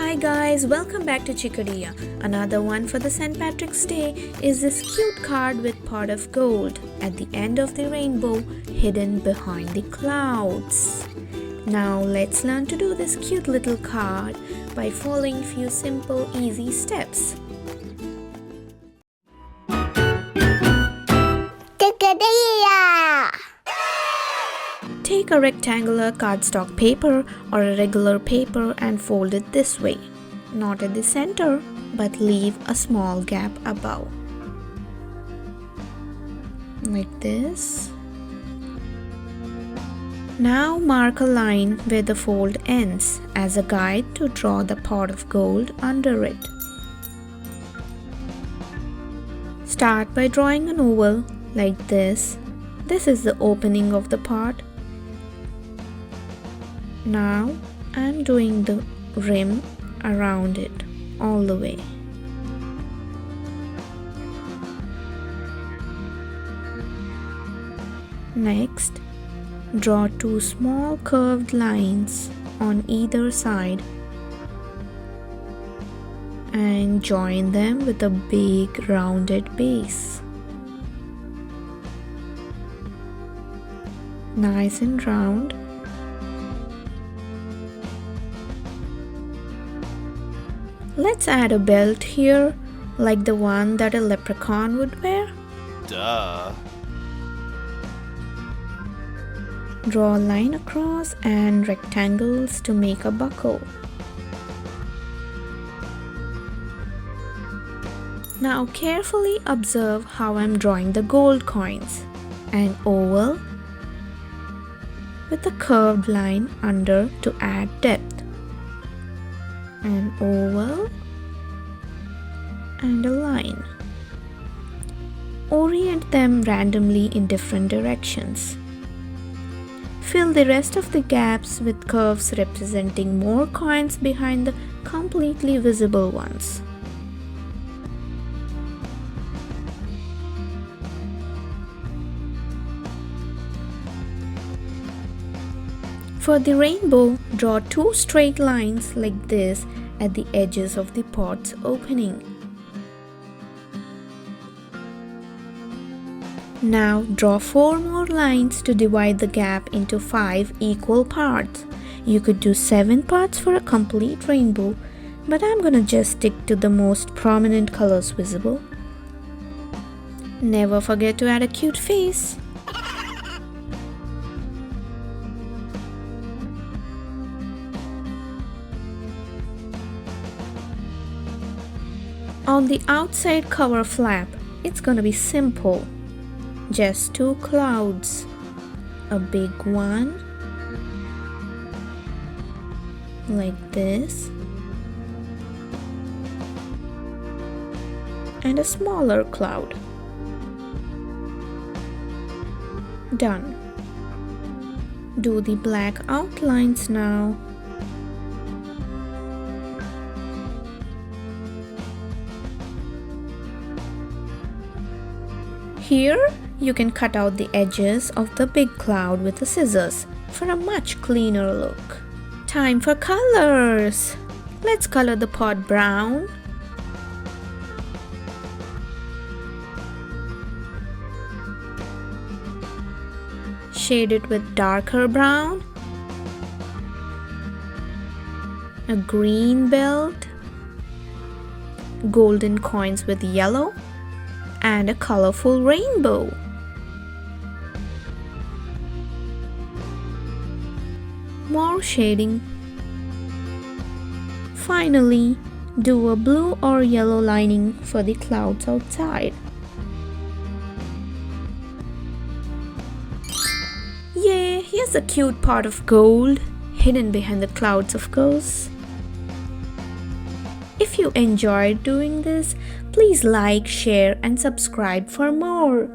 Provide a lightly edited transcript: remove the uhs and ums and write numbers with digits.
Hi guys, welcome back to Chickadia. Another one for the St. Patrick's Day is this cute card with pot of gold at the end of the rainbow hidden behind the clouds. Now let's learn to do this cute little card by following few simple easy steps. Chickadia! Take a rectangular cardstock paper or a regular paper and fold it this way. Not at the center, but leave a small gap above. Like this. Now mark a line where the fold ends as a guide to draw the pot of gold under it. Start by drawing an oval like this. This is the opening of the pot. Now I'm doing the rim around it all the way. Next, draw two small curved lines on either side and join them with a big rounded base. Nice and round. Let's add a belt here, like the one that a leprechaun would wear. Duh. Draw a line across and rectangles to make a buckle. Now carefully observe how I'm drawing the gold coins. An oval with a curved line under to add depth. An oval and a line. Orient them randomly in different directions. Fill the rest of the gaps with curves representing more coins behind the completely visible ones. For the rainbow, draw two straight lines like this at the edges of the pot's opening. Now draw 4 more lines to divide the gap into 5 equal parts. You could do 7 parts for a complete rainbow, but I'm gonna just stick to the most prominent colors visible. Never forget to add a cute face. On the outside cover flap, it's gonna be simple. Just 2 clouds. A big one, like this, and a smaller cloud. Done. Do the black outlines now. Here, you can cut out the edges of the big cloud with the scissors for a much cleaner look. Time for colors! Let's color the pot brown. Shade it with darker brown. A green belt. Golden coins with yellow. And a colorful rainbow. More shading. Finally, do a blue or yellow lining for the clouds outside. Yay, here's a cute pot of gold, hidden behind the clouds of course. If you enjoyed doing this, please like, share and subscribe for more.